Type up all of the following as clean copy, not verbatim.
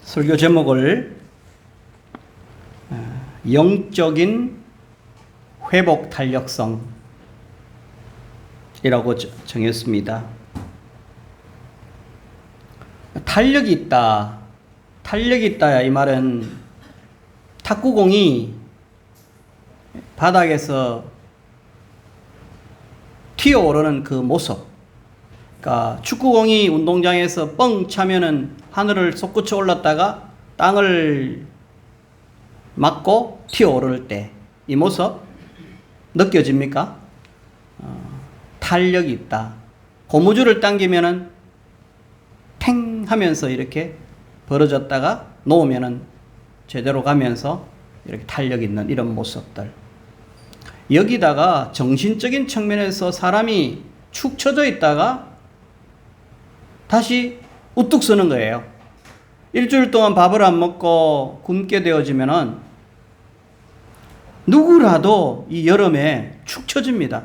설교 제목을 영적인 회복 탄력성이라고 정했습니다. 탄력이 있다. 탄력이 있다. 이 말은 탁구공이 바닥에서 튀어오르는 그 모습. 그러니까 축구공이 운동장에서 뻥 차면은 하늘을 솟구쳐 올랐다가 땅을 맞고 튀어오를 때 이 모습 느껴집니까? 탄력이 있다. 고무줄을 당기면은 탱 하면서 이렇게 벌어졌다가 놓으면은 제대로 가면서 이렇게 탄력 있는 이런 모습들. 여기다가 정신적인 측면에서 사람이 축 처져 있다가 다시 우뚝 서는 거예요. 일주일 동안 밥을 안 먹고 굶게 되어지면은 누구라도 이 여름에 축 처집니다.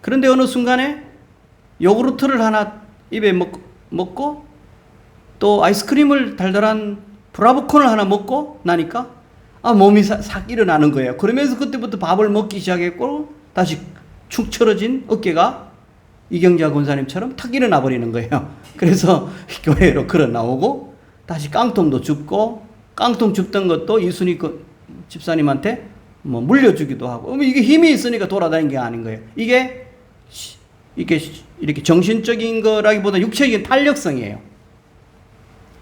그런데 어느 순간에 요구르트를 하나 입에 먹고 또 아이스크림을 달달한 브라보콘을 하나 먹고 나니까 몸이 싹 일어나는 거예요. 그러면서 그때부터 밥을 먹기 시작했고 다시 축 처져진 어깨가 이경자 권사님처럼 탁 일어나 버리는 거예요. 그래서 교회로 걸어 나오고 다시 깡통도 줍고 깡통 줍던 것도 이순희 집사님한테 물려주기도 하고 이게 힘이 있으니까 돌아다니는 게 아닌 거예요. 이게 이렇게 정신적인 거라기보다 육체적인 탄력성이에요.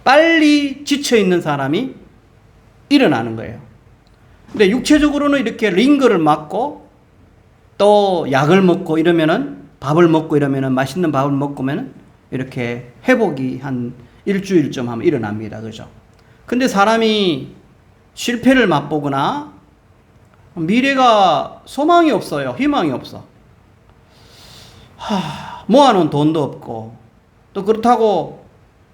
빨리 지쳐있는 사람이 일어나는 거예요. 근데 육체적으로는 이렇게 링거를 맞고 또 약을 먹고 이러면은 밥을 먹고 이러면은 맛있는 밥을 먹으면은 이렇게 회복이 한 일주일쯤 하면 일어납니다. 그죠? 근데 사람이 실패를 맛보거나 미래가 소망이 없어요. 희망이 없어. 모아놓은 돈도 없고 또 그렇다고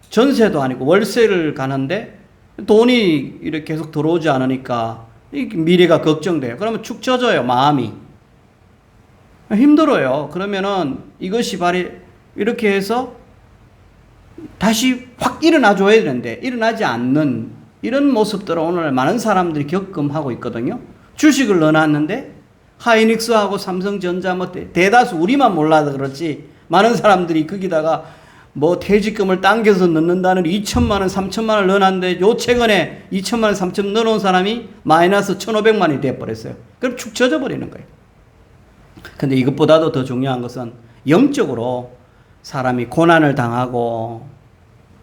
전세도 아니고 월세를 가는데 돈이 이렇게 계속 들어오지 않으니까 미래가 걱정돼요. 그러면 축 처져요. 마음이. 힘들어요. 그러면은 이것이 바로 이렇게 해서 다시 확 일어나 줘야 되는데 일어나지 않는 이런 모습들을 오늘 많은 사람들이 겪음하고 있거든요. 주식을 넣어놨는데 하이닉스하고 삼성전자 대다수 우리만 몰라서 그렇지 많은 사람들이 거기다가 퇴직금을 당겨서 넣는다는 2천만 원, 3천만 원을 넣어놨는데 요 최근에 2천만 원, 3천 원 넣어놓은 사람이 마이너스 1,500만 원이 돼버렸어요. 그럼 축 처져 버리는 거예요. 근데 이것보다도 더 중요한 것은 영적으로 사람이 고난을 당하고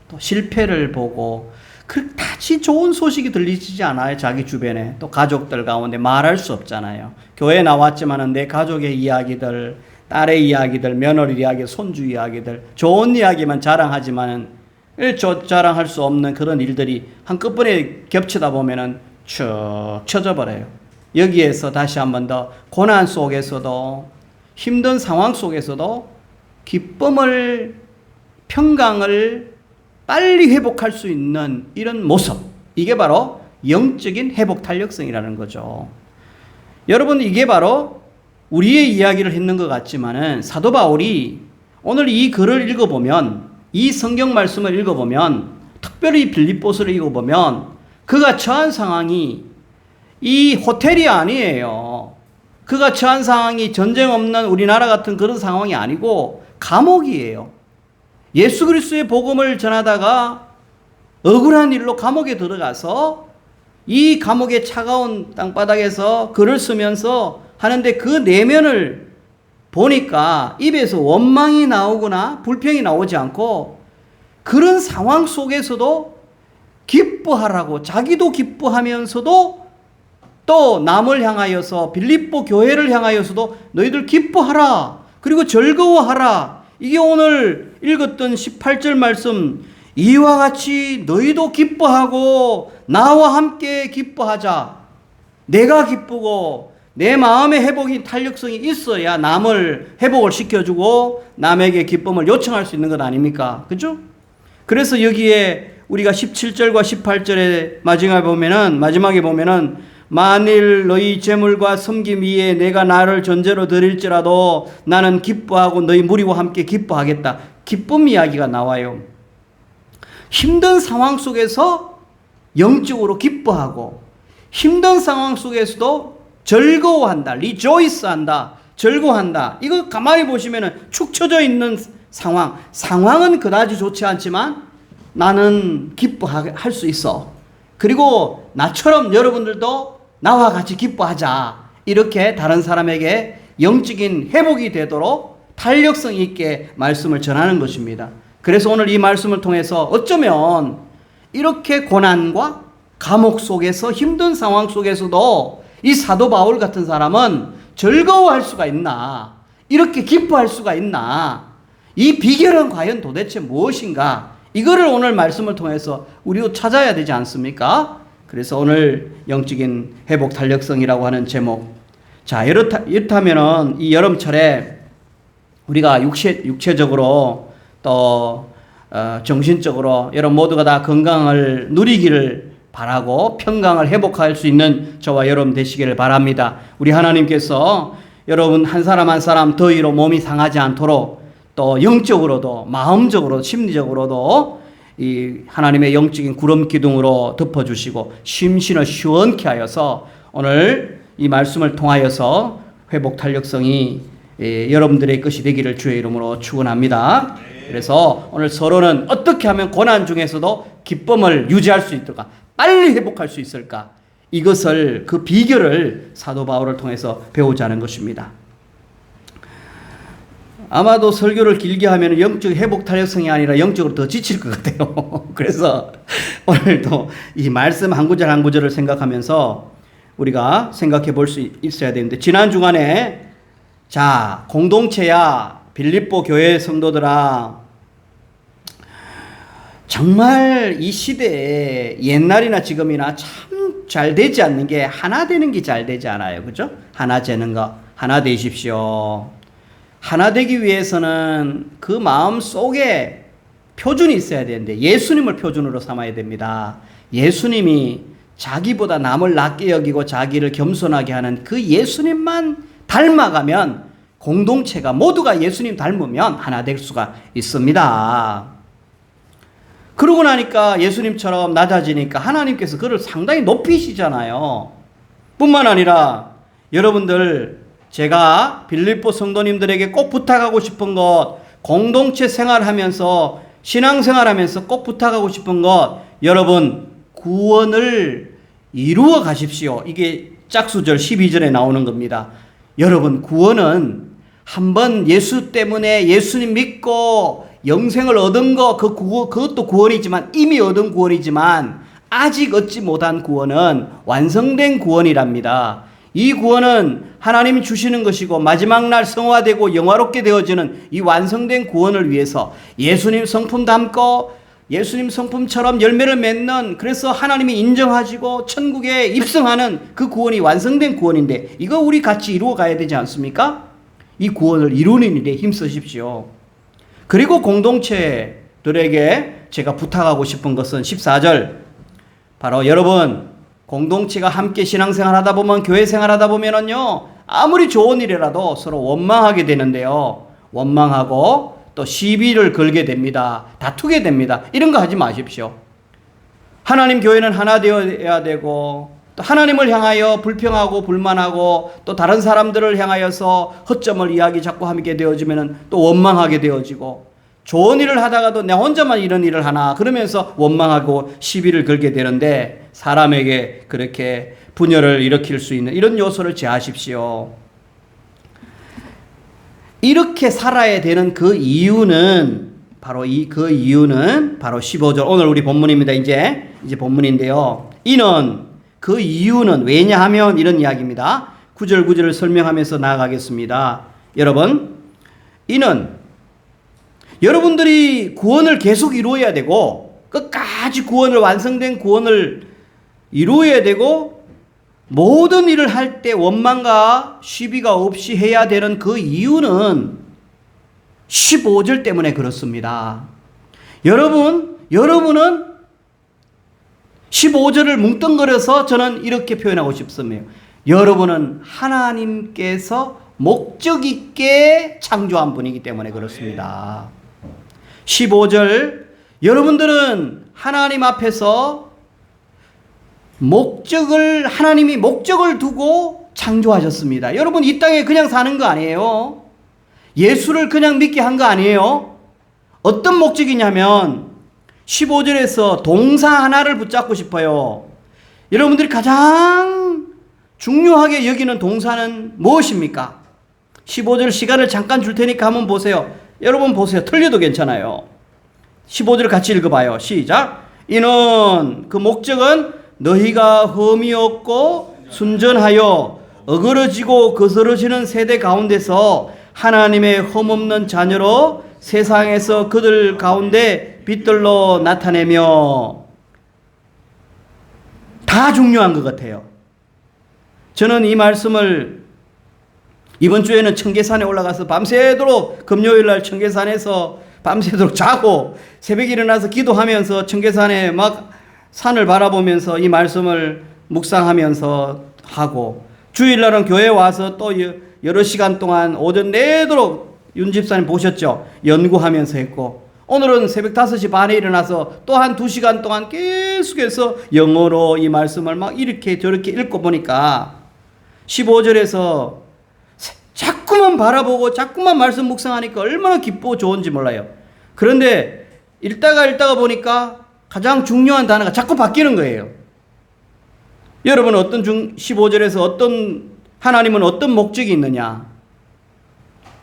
또 실패를 보고 다시 좋은 소식이 들리지 않아요. 자기 주변에 또 가족들 가운데 말할 수 없잖아요. 교회에 나왔지만은 내 가족의 이야기들, 딸의 이야기들, 며느리 이야기, 손주 이야기들 좋은 이야기만 자랑하지만은 자랑할 수 없는 그런 일들이 한꺼번에 겹치다 보면은 축 처져 버려요. 여기에서 다시 한 번 더 고난 속에서도 힘든 상황 속에서도 기쁨을 평강을 빨리 회복할 수 있는 이런 모습, 이게 바로 영적인 회복 탄력성이라는 거죠. 여러분, 이게 바로 우리의 이야기를 했는 것 같지만은 사도 바울이 오늘 이 글을 읽어보면, 이 성경 말씀을 읽어보면, 특별히 빌립보서를 읽어보면 그가 처한 상황이 이 호텔이 아니에요. 그가 처한 상황이 전쟁 없는 우리나라 같은 그런 상황이 아니고 감옥이에요. 예수 그리스도의 복음을 전하다가 억울한 일로 감옥에 들어가서 이 감옥의 차가운 땅바닥에서 글을 쓰면서 하는데 그 내면을 보니까 입에서 원망이 나오거나 불평이 나오지 않고 그런 상황 속에서도 기뻐하라고 자기도 기뻐하면서도 또 남을 향하여서 빌립보 교회를 향하여서도 너희들 기뻐하라. 그리고 즐거워하라. 이게 오늘 읽었던 18절 말씀, 이와 같이 너희도 기뻐하고 나와 함께 기뻐하자. 내가 기쁘고 내 마음의 회복이 탄력성이 있어야 남을 회복을 시켜주고 남에게 기쁨을 요청할 수 있는 것 아닙니까? 그죠? 그래서 여기에 우리가 17절과 18절의 마지막에 보면은 만일 너희 재물과 섬김 위에 내가 나를 전제로 드릴지라도 나는 기뻐하고 너희 무리와 함께 기뻐하겠다. 기쁨 이야기가 나와요. 힘든 상황 속에서 영적으로 기뻐하고 힘든 상황 속에서도 즐거워한다. 리조이스한다. 즐거워한다. 이거 가만히 보시면은 축 처져 있는 상황은 그다지 좋지 않지만 나는 기뻐할 수 있어. 그리고 나처럼 여러분들도 나와 같이 기뻐하자. 이렇게 다른 사람에게 영적인 회복이 되도록 탄력성 있게 말씀을 전하는 것입니다. 그래서 오늘 이 말씀을 통해서 어쩌면 이렇게 고난과 감옥 속에서 힘든 상황 속에서도 이 사도 바울 같은 사람은 즐거워할 수가 있나? 이렇게 기뻐할 수가 있나? 이 비결은 과연 도대체 무엇인가? 이거를 오늘 말씀을 통해서 우리도 찾아야 되지 않습니까? 그래서 오늘 영적인 회복 탄력성이라고 하는 제목. 자, 이렇다면은 이 여름철에 우리가 육체적으로 또 정신적으로 여러분 모두가 다 건강을 누리기를 바라고 평강을 회복할 수 있는 저와 여러분 되시기를 바랍니다. 우리 하나님께서 여러분 한 사람 한 사람 더위로 몸이 상하지 않도록 또 영적으로도 마음적으로 심리적으로도 이 하나님의 영적인 구름 기둥으로 덮어주시고 심신을 시원케 하여서 오늘 이 말씀을 통하여서 회복 탄력성이 여러분들의 것이 되기를 주의 이름으로 축원합니다. 그래서 오늘 서로는 어떻게 하면 고난 중에서도 기쁨을 유지할 수 있을까? 빨리 회복할 수 있을까? 이것을 그 비결을 사도 바울을 통해서 배우자는 것입니다. 아마도 설교를 길게 하면 영적 회복 탄력성이 아니라 영적으로 더 지칠 것 같아요. 그래서 오늘도 이 말씀 한 구절 한 구절을 생각하면서 우리가 생각해 볼 수 있어야 되는데 지난 주간에 자 공동체야 빌립보 교회 성도들아 정말 이 시대에 옛날이나 지금이나 참 잘 되지 않는 게 하나 되는 게 잘 되지 않아요. 그죠? 하나 되는 거 하나 되십시오. 하나 되기 위해서는 그 마음 속에 표준이 있어야 되는데 예수님을 표준으로 삼아야 됩니다. 예수님이 자기보다 남을 낮게 여기고 자기를 겸손하게 하는 그 예수님만 닮아가면 공동체가 모두가 예수님 닮으면 하나 될 수가 있습니다. 그러고 나니까 예수님처럼 낮아지니까 하나님께서 그를 상당히 높이시잖아요. 뿐만 아니라 여러분들 제가 빌립보 성도님들에게 꼭 부탁하고 싶은 것 공동체 생활하면서 신앙생활하면서 꼭 부탁하고 싶은 것 여러분 구원을 이루어 가십시오. 이게 짝수절 12절에 나오는 겁니다. 여러분 구원은 한번 예수 때문에 예수님 믿고 영생을 얻은 거 그것도 구원이지만 이미 얻은 구원이지만 아직 얻지 못한 구원은 완성된 구원이랍니다. 이 구원은 하나님이 주시는 것이고 마지막 날 성화되고 영화롭게 되어지는 이 완성된 구원을 위해서 예수님 성품 담고 예수님 성품처럼 열매를 맺는 그래서 하나님이 인정하시고 천국에 입성하는 그 구원이 완성된 구원인데 이거 우리 같이 이루어 가야 되지 않습니까? 이 구원을 이루는 일에 힘쓰십시오. 그리고 공동체들에게 제가 부탁하고 싶은 것은 14절 바로 여러분 공동체가 함께 신앙생활 하다 보면 교회 생활 하다 보면은요 아무리 좋은 일이라도 서로 원망하게 되는데요 원망하고 또 시비를 걸게 됩니다. 다투게 됩니다. 이런 거 하지 마십시오. 하나님 교회는 하나 되어야 되고 또 하나님을 향하여 불평하고 불만하고 또 다른 사람들을 향하여서 허점을 이야기 자꾸 하게 되어지면 또 원망하게 되어지고 좋은 일을 하다가도 내 혼자만 이런 일을 하나 그러면서 원망하고 시비를 걸게 되는데 사람에게 그렇게 분열을 일으킬 수 있는 이런 요소를 제하십시오. 이렇게 살아야 되는 그 이유는 바로 그 이유는 바로 15절 오늘 우리 본문입니다. 이제 본문인데요. 그 이유는 왜냐하면 이런 이야기입니다. 9절 9절을 설명하면서 나아가겠습니다. 여러분 이는 여러분들이 구원을 계속 이루어야 되고 끝까지 구원을 완성된 구원을 이루어야 되고 모든 일을 할 때 원망과 시비가 없이 해야 되는 그 이유는 15절 때문에 그렇습니다. 여러분은 15절을 뭉뚱그려서 저는 이렇게 표현하고 싶습니다. 여러분은 하나님께서 목적 있게 창조한 분이기 때문에 그렇습니다. 15절 여러분들은 하나님 앞에서 하나님이 목적을 두고 창조하셨습니다. 여러분, 이 땅에 그냥 사는 거 아니에요. 예수를 그냥 믿게 한 거 아니에요. 어떤 목적이냐면 15절에서 동사 하나를 붙잡고 싶어요. 여러분들이 가장 중요하게 여기는 동사는 무엇입니까? 15절 시간을 잠깐 줄 테니까 한번 보세요. 여러분 보세요. 틀려도 괜찮아요. 15절 같이 읽어봐요. 시작. 이는 그 목적은 너희가 흠이 없고 순전하여 어그러지고 거스러지는 세대 가운데서 하나님의 흠없는 자녀로 세상에서 그들 가운데 빛들로 나타내며. 다 중요한 것 같아요. 저는 이 말씀을 이번 주에는 청계산에 올라가서 밤새도록 금요일 날 청계산에서 밤새도록 자고 새벽에 일어나서 기도하면서 청계산에 막 산을 바라보면서 이 말씀을 묵상하면서 하고, 주일날은 교회 와서 또 여러 시간 동안 오전 내도록 윤 집사님 보셨죠? 연구하면서 했고, 오늘은 새벽 5시 반에 일어나서 또 한 2시간 동안 계속해서 영어로 이 말씀을 막 이렇게 저렇게 읽고 보니까 15절에서 자꾸만 바라보고 자꾸만 말씀 묵상하니까 얼마나 기쁘고 좋은지 몰라요. 그런데 읽다가 보니까 가장 중요한 단어가 자꾸 바뀌는 거예요. 여러분은 15절에서 하나님은 어떤 목적이 있느냐?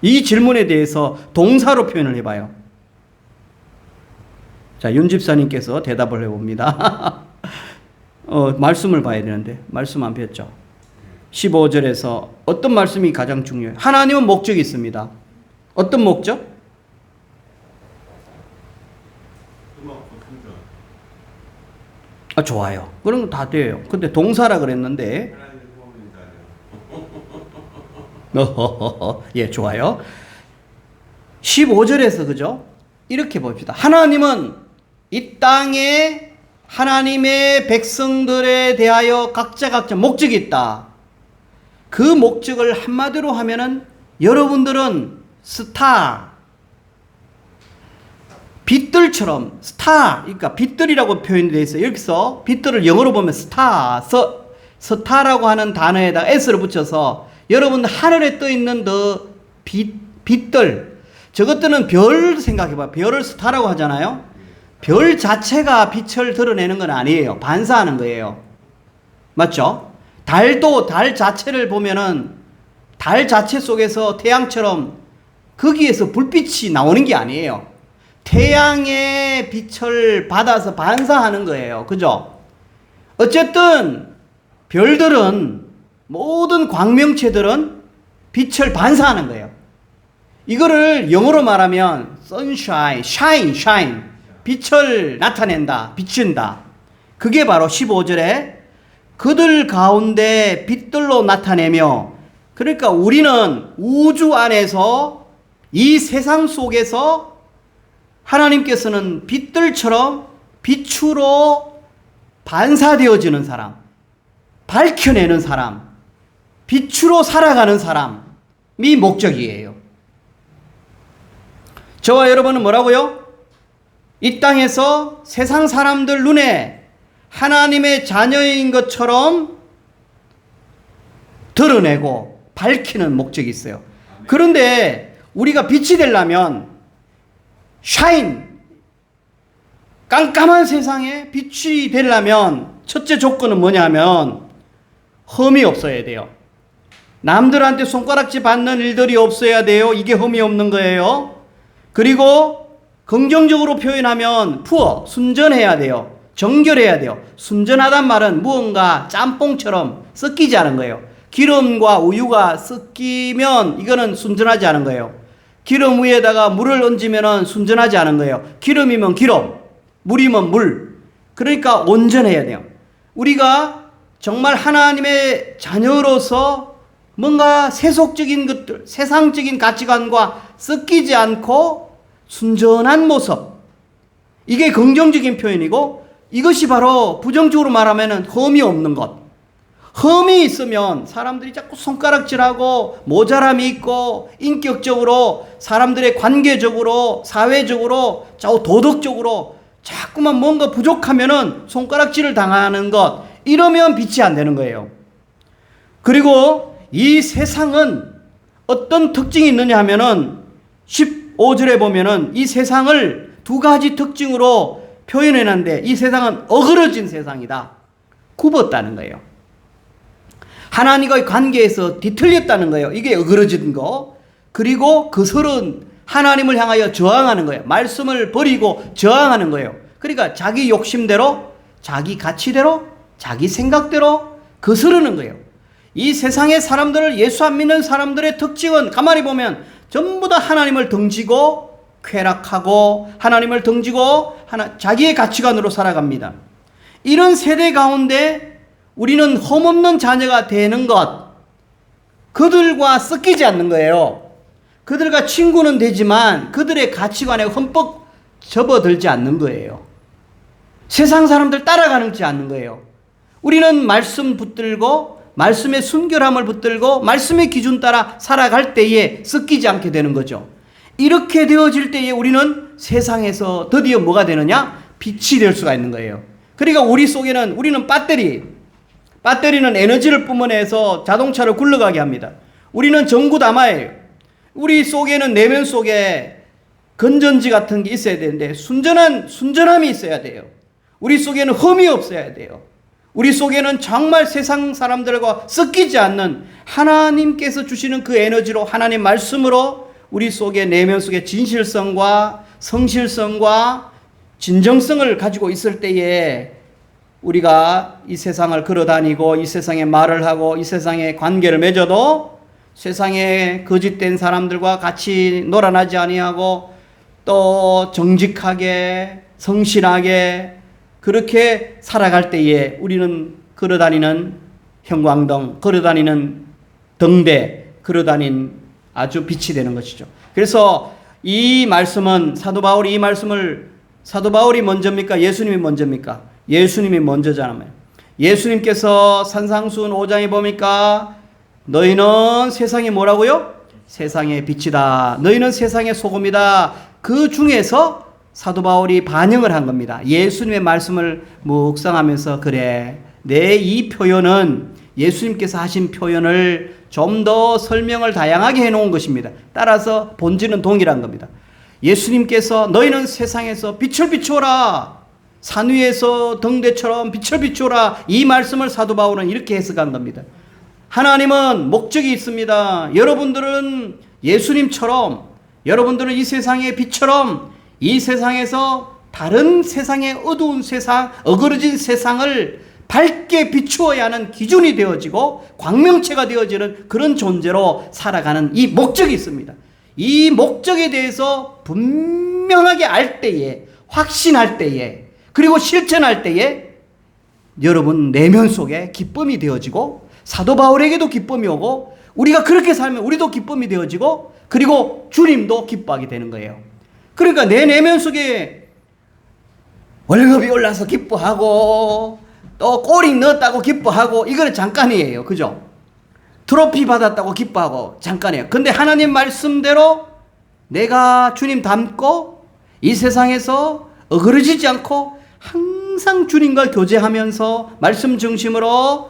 이 질문에 대해서 동사로 표현을 해봐요. 자, 윤 집사님께서 대답을 해봅니다. 말씀을 봐야 되는데 말씀 안 폈죠. 15절에서 어떤 말씀이 가장 중요해요? 하나님은 목적이 있습니다. 어떤 목적? 좋아요. 그런 거 다 돼요. 근데 동사라 그랬는데 예, 좋아요. 15절에서 그죠? 이렇게 봅시다. 하나님은 이 땅에 하나님의 백성들에 대하여 각자 목적이 있다. 그 목적을 한마디로 하면은 여러분들은 빛들처럼 그러니까 빛들이라고 표현이 되어 있어요. 여기서 빛들을 영어로 보면 스타라고 하는 단어에다가 s를 붙여서 여러분 하늘에 떠 있는 빛들, 저것들은 별 생각해봐요. 별을 스타라고 하잖아요. 별 자체가 빛을 드러내는 건 아니에요. 반사하는 거예요. 맞죠? 달도 달 자체를 보면은 달 자체 속에서 태양처럼 거기에서 불빛이 나오는 게 아니에요. 태양의 빛을 받아서 반사하는 거예요. 그죠? 어쨌든 별들은, 모든 광명체들은 빛을 반사하는 거예요. 이거를 영어로 말하면 sunshine, shine, 빛을 나타낸다, 비춘다. 그게 바로 15절에 그들 가운데 빛들로 나타내며, 그러니까 우리는 우주 안에서 이 세상 속에서 하나님께서는 빛들처럼 빛으로 반사되어지는 사람, 밝혀내는 사람, 빛으로 살아가는 사람이 목적이에요. 저와 여러분은 뭐라고요? 이 땅에서 세상 사람들 눈에 하나님의 자녀인 것처럼 드러내고 밝히는 목적이 있어요. 그런데 우리가 빛이 되려면 샤인, 깜깜한 세상에 빛이 되려면 첫째 조건은 뭐냐면 흠이 없어야 돼요. 남들한테 손가락질 받는 일들이 없어야 돼요. 이게 흠이 없는 거예요. 그리고 긍정적으로 표현하면 푸어, 순전해야 돼요. 정결해야 돼요. 순전하단 말은 무언가 짬뽕처럼 섞이지 않은 거예요. 기름과 우유가 섞이면 이거는 순전하지 않은 거예요. 기름 위에다가 물을 얹으면 순전하지 않은 거예요. 기름이면 기름, 물이면 물. 그러니까 온전해야 돼요. 우리가 정말 하나님의 자녀로서 뭔가 세속적인 것들, 세상적인 가치관과 섞이지 않고 순전한 모습. 이게 긍정적인 표현이고, 이것이 바로 부정적으로 말하면 흠이 없는 것. 흠이 있으면 사람들이 자꾸 손가락질하고 모자람이 있고, 인격적으로 사람들의 관계적으로 사회적으로 자꾸 도덕적으로 자꾸만 뭔가 부족하면은 손가락질을 당하는 것, 이러면 빛이 안 되는 거예요. 그리고 이 세상은 어떤 특징이 있느냐 하면은 15절에 보면은 이 세상을 두 가지 특징으로 표현해놨는데 이 세상은 어그러진 세상이다. 굽었다는 거예요. 하나님과의 관계에서 뒤틀렸다는 거예요. 이게 어그러진 거. 그리고 그들은 하나님을 향하여 저항하는 거예요. 말씀을 버리고 저항하는 거예요. 그러니까 자기 욕심대로, 자기 가치대로, 자기 생각대로 거스르는 거예요. 이 세상의 사람들을, 예수 안 믿는 사람들의 특징은 가만히 보면 전부 다 하나님을 등지고 쾌락하고 하나님을 등지고 자기의 가치관으로 살아갑니다. 이런 세대 가운데 우리는 험없는 자녀가 되는 것, 그들과 섞이지 않는 거예요. 그들과 친구는 되지만 그들의 가치관에 흠뻑 접어들지 않는 거예요. 세상 사람들 따라가지 않는 거예요. 우리는 말씀 붙들고 말씀의 순결함을 붙들고 말씀의 기준 따라 살아갈 때에 섞이지 않게 되는 거죠. 이렇게 되어질 때에 우리는 세상에서 드디어 뭐가 되느냐? 빛이 될 수가 있는 거예요. 그러니까 우리 속에는, 우리는 배터리는 에너지를 뿜어내서 자동차를 굴러가게 합니다. 우리는 전구담화예요. 우리 속에는, 내면 속에 건전지 같은 게 있어야 되는데 순전함이 있어야 돼요. 우리 속에는 흠이 없어야 돼요. 우리 속에는 정말 세상 사람들과 섞이지 않는 하나님께서 주시는 그 에너지로, 하나님 말씀으로 우리 속에, 내면 속에 진실성과 성실성과 진정성을 가지고 있을 때에 우리가 이 세상을 걸어다니고 이 세상에 말을 하고 이 세상에 관계를 맺어도 세상에 거짓된 사람들과 같이 놀아나지 아니하고 또 정직하게 성실하게 그렇게 살아갈 때에 우리는 걸어다니는 형광등, 걸어다니는 등대, 걸어다닌 아주 빛이 되는 것이죠. 그래서 이 말씀은 사도 바울이 먼저입니까? 예수님이 먼저입니까? 예수님이 먼저잖아요. 예수님께서 산상수훈 5장에 보니까 너희는 세상이 뭐라고요? 세상의 빛이다. 너희는 세상의 소금이다. 그 중에서 사도 바울이 반영을 한 겁니다. 예수님의 말씀을 묵상하면서 그래, 내 이 표현은 예수님께서 하신 표현을 좀 더 설명을 다양하게 해놓은 것입니다. 따라서 본질은 동일한 겁니다. 예수님께서 너희는 세상에서 빛을 비추어라. 산 위에서 등대처럼 빛을 비추어라. 이 말씀을 사도 바울은 이렇게 해석한 겁니다. 하나님은 목적이 있습니다. 여러분들은 예수님처럼, 여러분들은 이 세상의 빛처럼 이 세상에서 다른 세상의 어두운 세상, 어그러진 세상을 밝게 비추어야 하는 기준이 되어지고 광명체가 되어지는 그런 존재로 살아가는 이 목적이 있습니다. 이 목적에 대해서 분명하게 알 때에, 확신할 때에, 그리고 실천할 때에 여러분 내면 속에 기쁨이 되어지고 사도 바울에게도 기쁨이 오고 우리가 그렇게 살면 우리도 기쁨이 되어지고 그리고 주님도 기뻐하게 되는 거예요. 그러니까 내 내면 속에 월급이 올라서 기뻐하고 또 골이 넣었다고 기뻐하고 이거는 잠깐이에요. 그죠? 트로피 받았다고 기뻐하고 잠깐이에요. 근데 하나님 말씀대로 내가 주님 닮고 이 세상에서 어그러지지 않고 항상 주님과 교제하면서 말씀 중심으로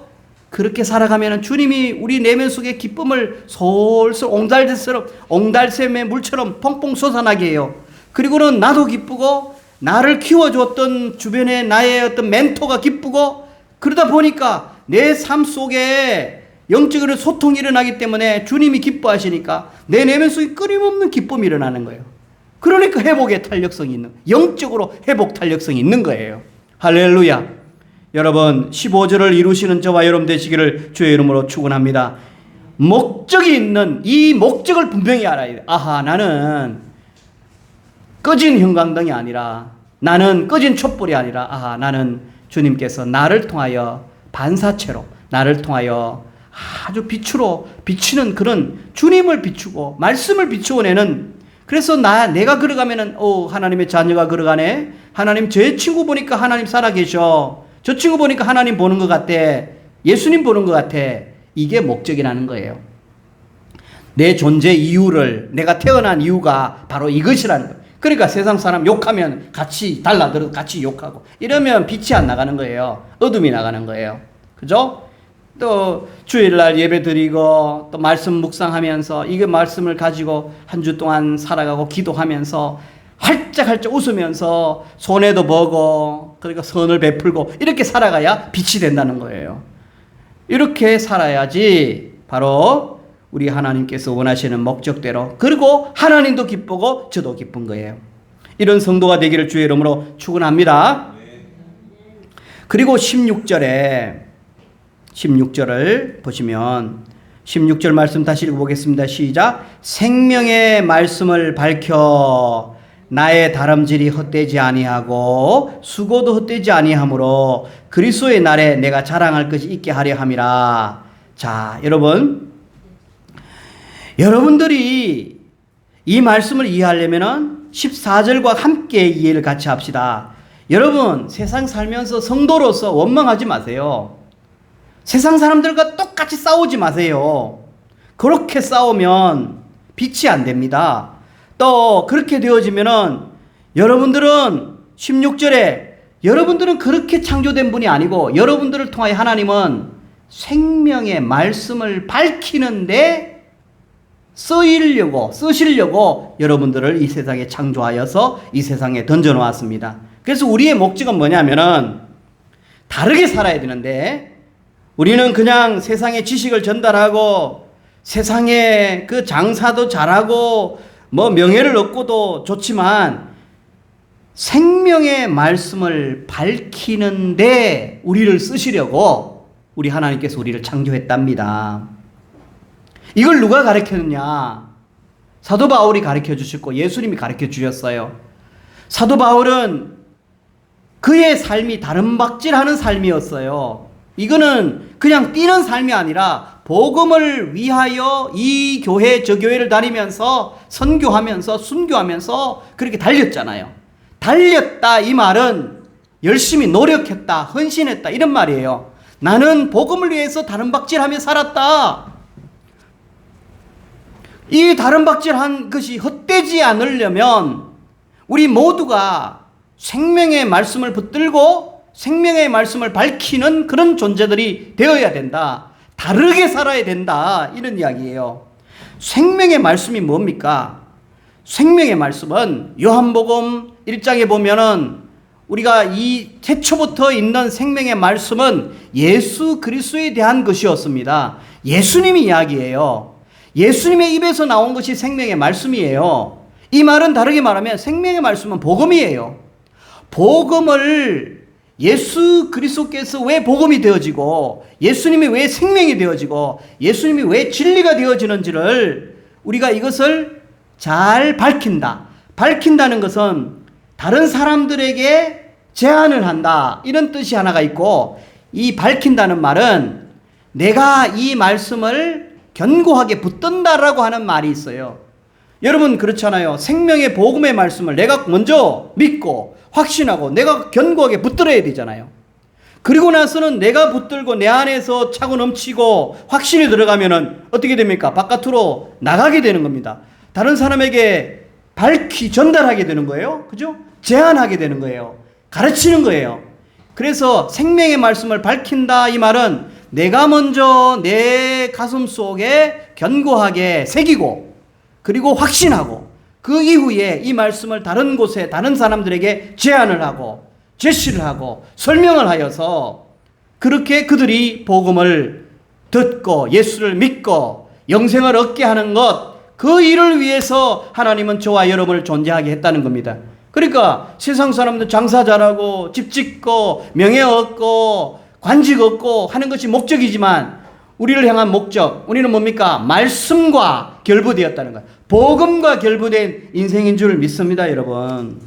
그렇게 살아가면 주님이 우리 내면 속에 기쁨을 솔솔 옹달샘의 물처럼 펑펑 솟아나게 해요. 그리고는 나도 기쁘고 나를 키워주었던 주변에 나의 어떤 멘토가 기쁘고 그러다 보니까 내 삶 속에 영적으로 소통이 일어나기 때문에 주님이 기뻐하시니까 내 내면 속에 끊임없는 기쁨이 일어나는 거예요. 그러니까 회복의 탄력성이 있는, 영적으로 회복 탄력성이 있는 거예요. 할렐루야. 여러분 15절을 이루시는 저와 여러분 되시기를 주의 이름으로 축원합니다. 목적이 있는 이 목적을 분명히 알아야 돼요. 아하, 나는 꺼진 형광등이 아니라, 나는 꺼진 촛불이 아니라, 아하, 나는 주님께서 나를 통하여 반사체로, 나를 통하여 아주 빛으로 비치는 그런 주님을 비추고 말씀을 비추어내는, 그래서 내가 걸어가면은 하나님의 자녀가 걸어가네. 하나님, 제 친구 보니까 하나님 살아계셔. 저 친구 보니까 하나님 보는 것 같아. 예수님 보는 것 같아. 이게 목적이라는 거예요. 내 존재 이유를, 내가 태어난 이유가 바로 이것이라는 거예요. 그러니까 세상 사람 욕하면 같이 달라들어 같이 욕하고 이러면 빛이 안 나가는 거예요. 어둠이 나가는 거예요. 그죠? 또 주일날 예배 드리고 또 말씀 묵상하면서 이 말씀을 가지고 한 주 동안 살아가고 기도하면서 활짝활짝 웃으면서 손해도 보고 그리고 선을 베풀고 이렇게 살아가야 빛이 된다는 거예요. 이렇게 살아야지 바로 우리 하나님께서 원하시는 목적대로, 그리고 하나님도 기쁘고 저도 기쁜 거예요. 이런 성도가 되기를 주의 이름으로 축원합니다. 그리고 16절을 보시면 16절 말씀 다시 읽어보겠습니다. 시작. 생명의 말씀을 밝혀 나의 다름질이 헛되지 아니하고 수고도 헛되지 아니하므로 그리스도의 날에 내가 자랑할 것이 있게 하려 함이라. 자, 여러분들이 이 말씀을 이해하려면 14절과 함께 이해를 같이 합시다. 여러분, 세상 살면서 성도로서 원망하지 마세요. 세상 사람들과 똑같이 싸우지 마세요. 그렇게 싸우면 빛이 안 됩니다. 또 그렇게 되어지면은 여러분들은 16절에 여러분들은 그렇게 창조된 분이 아니고 여러분들을 통하여 하나님은 생명의 말씀을 밝히는데 쓰시려고 여러분들을 이 세상에 창조하여서 이 세상에 던져 놓았습니다. 그래서 우리의 목적은 뭐냐면은 다르게 살아야 되는데 우리는 그냥 세상에 지식을 전달하고 세상에 그 장사도 잘하고 뭐 명예를 얻고도 좋지만 생명의 말씀을 밝히는데 우리를 쓰시려고 우리 하나님께서 우리를 창조했답니다. 이걸 누가 가르쳤느냐? 사도 바울이 가르쳐 주셨고 예수님이 가르쳐 주셨어요. 사도 바울은 그의 삶이 다름박질하는 삶이었어요. 이거는 그냥 뛰는 삶이 아니라 복음을 위하여 이 교회 저 교회를 다니면서 선교하면서 순교하면서 그렇게 달렸잖아요. 달렸다 이 말은 열심히 노력했다, 헌신했다 이런 말이에요. 나는 복음을 위해서 다름박질하며 살았다. 이 다름박질한 것이 헛되지 않으려면 우리 모두가 생명의 말씀을 붙들고 생명의 말씀을 밝히는 그런 존재들이 되어야 된다. 다르게 살아야 된다. 이런 이야기예요. 생명의 말씀이 뭡니까? 생명의 말씀은 요한복음 1장에 보면은 우리가 이 태초부터 있는 생명의 말씀은 예수 그리스도에 대한 것이었습니다. 예수님이 이야기예요. 예수님의 입에서 나온 것이 생명의 말씀이에요. 이 말은 다르게 말하면 생명의 말씀은 복음이에요. 복음을 예수 그리스도께서 왜 복음이 되어지고 예수님이 왜 생명이 되어지고 예수님이 왜 진리가 되어지는지를 우리가 이것을 잘 밝힌다. 밝힌다는 것은 다른 사람들에게 제안을 한다. 이런 뜻이 하나가 있고 이 밝힌다는 말은 내가 이 말씀을 견고하게 붙든다라고 하는 말이 있어요. 여러분 그렇잖아요. 생명의 복음의 말씀을 내가 먼저 믿고 확신하고 내가 견고하게 붙들어야 되잖아요. 그리고 나서는 내가 붙들고 내 안에서 차고 넘치고 확신이 들어가면은 어떻게 됩니까? 바깥으로 나가게 되는 겁니다. 다른 사람에게 밝히 전달하게 되는 거예요. 그죠? 제안하게 되는 거예요. 가르치는 거예요. 그래서 생명의 말씀을 밝힌다 이 말은 내가 먼저 내 가슴 속에 견고하게 새기고 그리고 확신하고 그 이후에 이 말씀을 다른 곳에 다른 사람들에게 제안을 하고 제시를 하고 설명을 하여서 그렇게 그들이 복음을 듣고 예수를 믿고 영생을 얻게 하는 것, 그 일을 위해서 하나님은 저와 여러분을 존재하게 했다는 겁니다. 그러니까 세상 사람들 장사 잘하고 집 짓고 명예 얻고 관직 얻고 하는 것이 목적이지만 우리를 향한 목적, 우리는 뭡니까? 말씀과 결부되었다는 거예요. 복음과 결부된 인생인 줄 믿습니다, 여러분.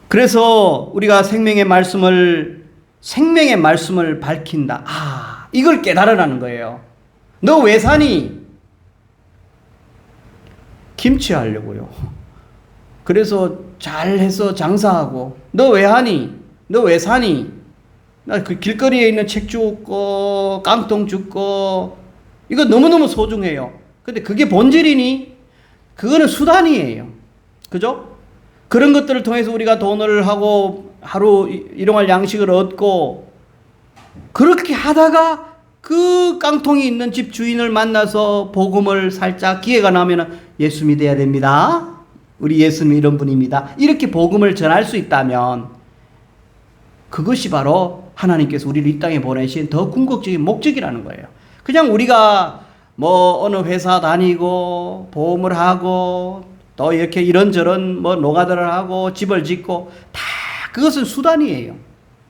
그래서 우리가 생명의 말씀을 밝힌다. 이걸 깨달으라는 거예요. 너 왜 사니? 김치 하려고요. 그래서 잘해서 장사하고. 너 왜 하니? 너 왜 사니? 나 그 길거리에 있는 책 줍고 깡통 줍고 이거 너무너무 소중해요. 근데 그게 본질이니? 그거는 수단이에요. 그죠? 그런 것들을 통해서 우리가 돈을 하고 하루 일용할 양식을 얻고 그렇게 하다가 그 깡통이 있는 집 주인을 만나서 복음을 살짝 기회가 나면은 예수 믿어야 됩니다. 우리 예수님 이런 분입니다. 이렇게 복음을 전할 수 있다면 그것이 바로 하나님께서 우리를 이 땅에 보내신 더 궁극적인 목적이라는 거예요. 그냥 우리가 뭐 어느 회사 다니고 보험을 하고 또 이렇게 이런저런 뭐 노가다를 하고 집을 짓고 다 그것은 수단이에요.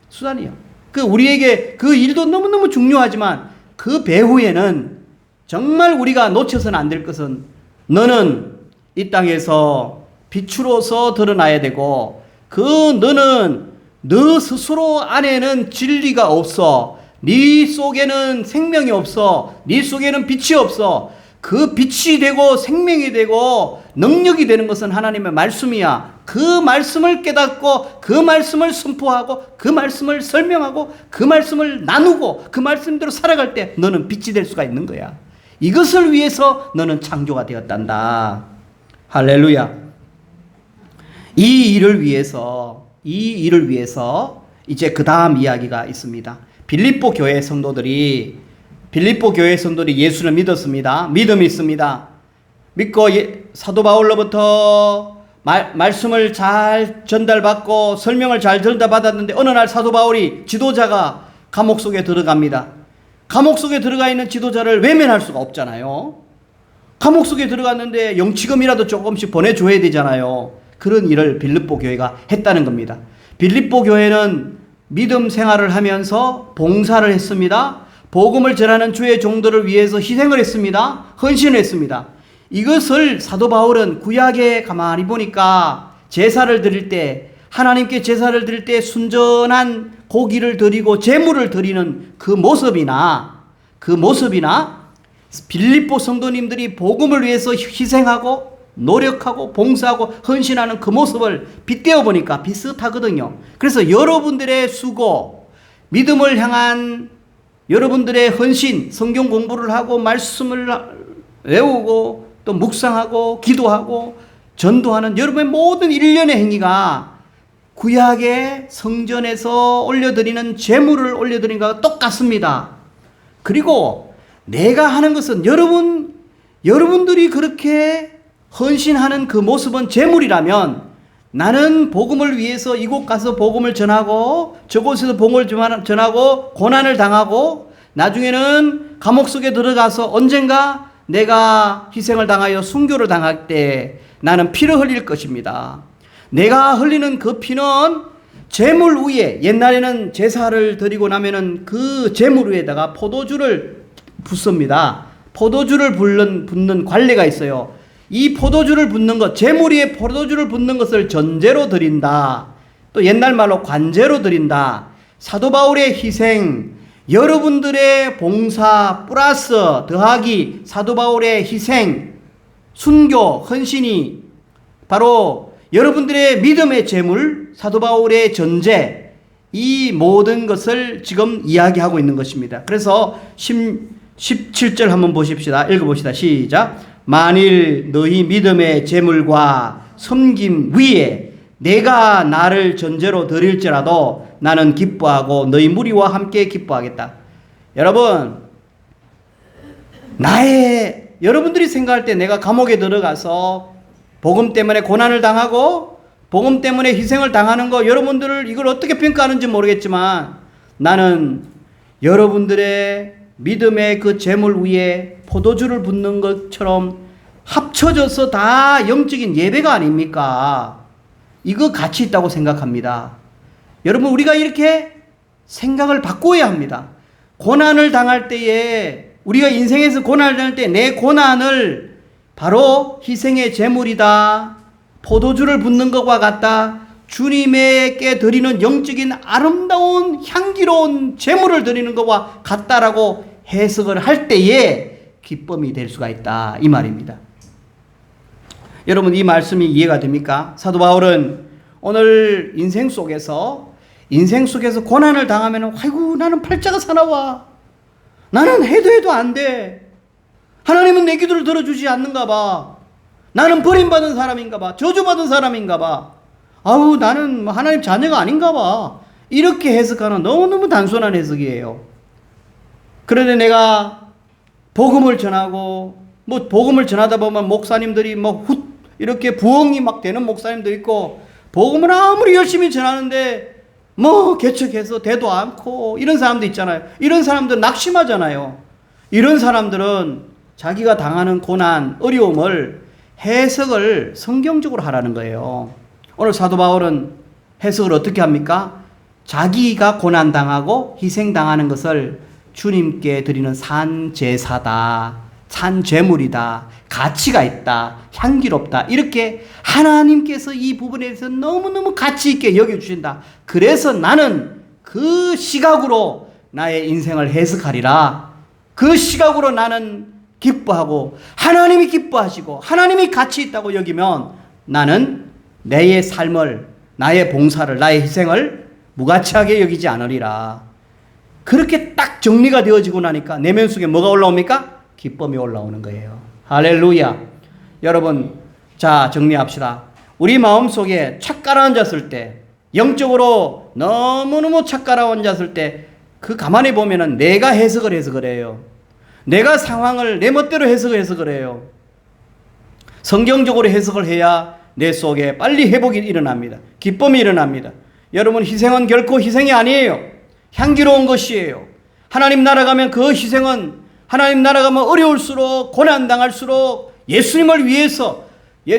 수단이요. 그 우리에게 그 일도 너무너무 중요하지만 그 배후에는 정말 우리가 놓쳐서는 안 될 것은 너는 이 땅에서 빛으로서 드러나야 되고 너는 너 스스로 안에는 진리가 없어. 네 속에는 생명이 없어. 네 속에는 빛이 없어. 그 빛이 되고 생명이 되고 능력이 되는 것은 하나님의 말씀이야. 그 말씀을 깨닫고 그 말씀을 선포하고 그 말씀을 설명하고 그 말씀을 나누고 그 말씀대로 살아갈 때 너는 빛이 될 수가 있는 거야. 이것을 위해서 너는 창조가 되었단다. 할렐루야. 이 일을 위해서 이제 그 다음 이야기가 있습니다. 빌립보 교회 성도들이 예수를 믿었습니다. 믿음이 있습니다. 믿고 사도 바울로부터 말씀을 잘 전달받고 설명을 잘 전달받았는데 어느 날 사도 바울이 지도자가 감옥 속에 들어갑니다. 감옥 속에 들어가 있는 지도자를 외면할 수가 없잖아요. 감옥 속에 들어갔는데 영치금이라도 조금씩 보내줘야 되잖아요. 그런 일을 빌립보 교회가 했다는 겁니다. 빌립보 교회는 믿음 생활을 하면서 봉사를 했습니다. 복음을 전하는 주의 종들을 위해서 희생을 했습니다. 헌신을 했습니다. 이것을 사도 바울은 구약에 가만히 보니까 제사를 드릴 때 하나님께 제사를 드릴 때 순전한 고기를 드리고 제물을 드리는 그 모습이나 빌립보 성도님들이 복음을 위해서 희생하고 노력하고 봉사하고 헌신하는 그 모습을 빗대어 보니까 비슷하거든요. 그래서 여러분들의 수고, 믿음을 향한 여러분들의 헌신, 성경 공부를 하고 말씀을 외우고 또 묵상하고 기도하고 전도하는 여러분의 모든 일련의 행위가 구약의 성전에서 올려드리는 제물을 올려드리는 것과 똑같습니다. 그리고 내가 하는 것은 여러분들이 그렇게 헌신하는 그 모습은 제물이라면 나는 복음을 위해서 이곳 가서 복음을 전하고 저곳에서 복음을 전하고 고난을 당하고 나중에는 감옥 속에 들어가서 언젠가 내가 희생을 당하여 순교를 당할 때 나는 피를 흘릴 것입니다. 내가 흘리는 그 피는 제물 위에 옛날에는 제사를 드리고 나면은 그 제물 위에다가 포도주를 붓습니다. 포도주를 붓는 관례가 있어요. 이 포도주를 붓는 것, 제물 위에 포도주를 붓는 것을 전제로 드린다. 또 옛날 말로 관제로 드린다. 사도 바울의 희생, 여러분들의 봉사 플러스 더하기 사도 바울의 희생, 순교, 헌신이 바로 여러분들의 믿음의 제물, 사도 바울의 전제, 이 모든 것을 지금 이야기하고 있는 것입니다. 그래서 17절 한번 보십시다. 읽어봅시다. 시작. 만일 너희 믿음의 제물과 섬김 위에 내가 나를 전제로 드릴지라도 나는 기뻐하고 너희 무리와 함께 기뻐하겠다. 여러분, 여러분들이 생각할 때 내가 감옥에 들어가서 복음 때문에 고난을 당하고 복음 때문에 희생을 당하는 거 여러분들을 이걸 어떻게 평가하는지 모르겠지만 나는 여러분들의 믿음의 그 제물 위에 포도주를 붓는 것처럼 합쳐져서 다 영적인 예배가 아닙니까? 이거 가치 있다고 생각합니다. 여러분, 우리가 이렇게 생각을 바꿔야 합니다. 고난을 당할 때에 우리가 인생에서 고난을 당할 때 내 고난을 바로 희생의 제물이다. 포도주를 붓는 것과 같다. 주님에게 드리는 영적인 아름다운 향기로운 제물을 드리는 것과 같다라고 해석을 할 때에 기쁨이 될 수가 있다. 이 말입니다. 여러분, 이 말씀이 이해가 됩니까? 사도 바울은 오늘 인생 속에서 고난을 당하면 아이고 나는 팔자가 사나워. 나는 해도 안 돼. 하나님은 내 기도를 들어주지 않는가 봐. 나는 버림받은 사람인가 봐. 저주받은 사람인가 봐. 아우, 나는 하나님 자녀가 아닌가 봐. 이렇게 해석하는 너무너무 단순한 해석이에요. 그런데 내가 복음을 전하고, 복음을 전하다 보면 목사님들이 이렇게 부엉이 막 되는 목사님도 있고, 복음을 아무리 열심히 전하는데, 개척해서 되도 않고, 이런 사람도 있잖아요. 이런 사람들은 낙심하잖아요. 이런 사람들은 자기가 당하는 고난, 어려움을 해석을 성경적으로 하라는 거예요. 오늘 사도 바울은 해석을 어떻게 합니까? 자기가 고난당하고 희생당하는 것을 주님께 드리는 산제사다, 산제물이다, 가치가 있다, 향기롭다, 이렇게 하나님께서 이 부분에 대해서 너무너무 가치 있게 여겨주신다. 그래서 나는 그 시각으로 나의 인생을 해석하리라. 그 시각으로 나는 기뻐하고, 하나님이 기뻐하시고 하나님이 가치 있다고 여기면 나는 나의 삶을, 나의 봉사를, 나의 희생을 무가치하게 여기지 않으리라. 그렇게 딱 정리가 되어지고 나니까 내면 속에 뭐가 올라옵니까? 기쁨이 올라오는 거예요. 할렐루야. 여러분, 자, 정리합시다. 우리 마음속에 착 가라앉았을 때, 영적으로 너무너무 착 가라앉았을 때, 그 가만히 보면은 내가 해석을 해서 그래요. 내가 상황을 내 멋대로 해석해서 그래요. 성경적으로 해석을 해야 내 속에 빨리 회복이 일어납니다. 기쁨이 일어납니다. 여러분, 희생은 결코 희생이 아니에요. 향기로운 것이에요. 하나님 나라 가면 그 희생은, 하나님 나라 가면 어려울수록, 고난당할수록 예수님을 위해서,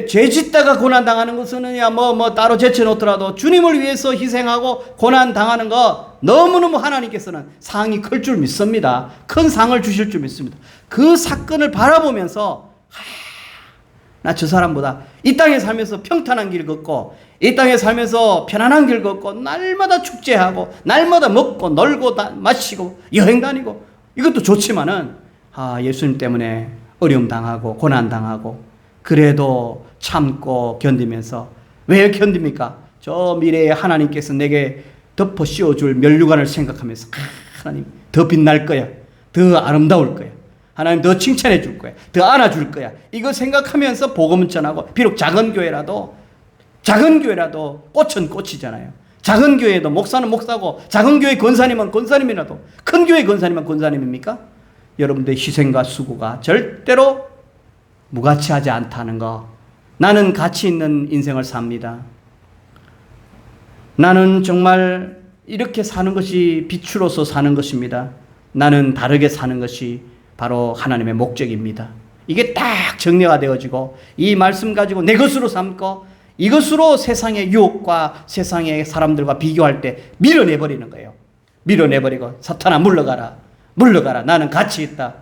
죄 짓다가 고난당하는 것은 따로 제쳐놓더라도 주님을 위해서 희생하고 고난당하는 거 너무너무 하나님께서는 상이 클 줄 믿습니다. 큰 상을 주실 줄 믿습니다. 그 사건을 바라보면서 나 저 사람보다 이 땅에 살면서 평탄한 길 걷고, 이 땅에 살면서 편안한 길 걷고, 날마다 축제하고, 날마다 먹고 놀고 마시고 여행 다니고, 이것도 좋지만은 예수님 때문에 어려움 당하고 고난 당하고, 그래도 참고 견디면서, 왜 견딥니까? 저 미래에 하나님께서 내게 덮어 씌워줄 면류관을 생각하면서, 하나님 더 빛날 거야, 더 아름다울 거야, 하나님 더 칭찬해 줄 거야, 더 안아줄 거야, 이거 생각하면서 복음을 전하고, 비록 작은 교회라도 꽃은 꽃이잖아요. 작은 교회도 목사는 목사고, 작은 교회 권사님은 권사님이라도 큰 교회 권사님은 권사님입니까? 여러분들의 희생과 수고가 절대로 무가치하지 않다는 거. 나는 가치 있는 인생을 삽니다. 나는 정말 이렇게 사는 것이 빛으로서 사는 것입니다. 나는 다르게 사는 것이 바로 하나님의 목적입니다. 이게 딱 정리가 되어지고, 이 말씀 가지고 내 것으로 삼고, 이것으로 세상의 유혹과 세상의 사람들과 비교할 때 밀어내버리는 거예요. 밀어내버리고, 사탄아 물러가라, 물러가라. 나는 가치 있다.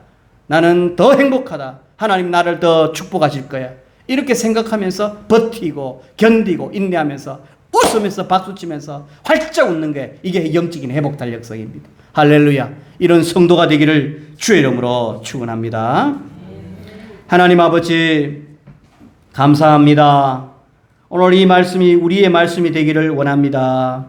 나는 더 행복하다. 하나님 나를 더 축복하실 거야. 이렇게 생각하면서 버티고 견디고 인내하면서 웃으면서 박수치면서 활짝 웃는 게, 이게 영적인 회복 달력성입니다. 할렐루야. 이런 성도가 되기를 주의 이름으로 축원합니다. 하나님 아버지 감사합니다. 오늘 이 말씀이 우리의 말씀이 되기를 원합니다.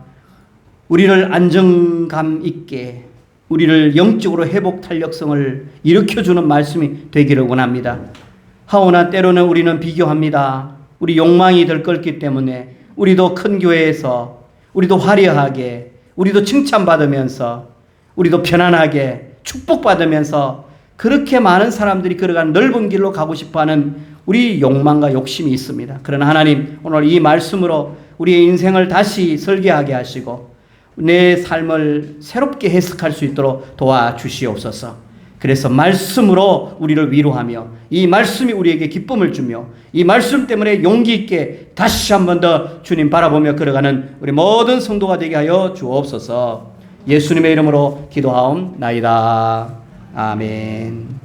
우리를 안정감 있게, 우리를 영적으로 회복 탄력성을 일으켜주는 말씀이 되기를 원합니다. 하오나 때로는 우리는 비교합니다. 우리 욕망이 들끓기 때문에 우리도 큰 교회에서, 우리도 화려하게, 우리도 칭찬받으면서, 우리도 편안하게 축복받으면서 그렇게 많은 사람들이 걸어가는 넓은 길로 가고 싶어하는 우리 욕망과 욕심이 있습니다. 그러나 하나님, 오늘 이 말씀으로 우리의 인생을 다시 설계하게 하시고 내 삶을 새롭게 해석할 수 있도록 도와주시옵소서. 그래서 말씀으로 우리를 위로하며, 이 말씀이 우리에게 기쁨을 주며, 이 말씀 때문에 용기 있게 다시 한 번 더 주님 바라보며 걸어가는 우리 모든 성도가 되게 하여 주옵소서. 예수님의 이름으로 기도하옵나이다. 아멘.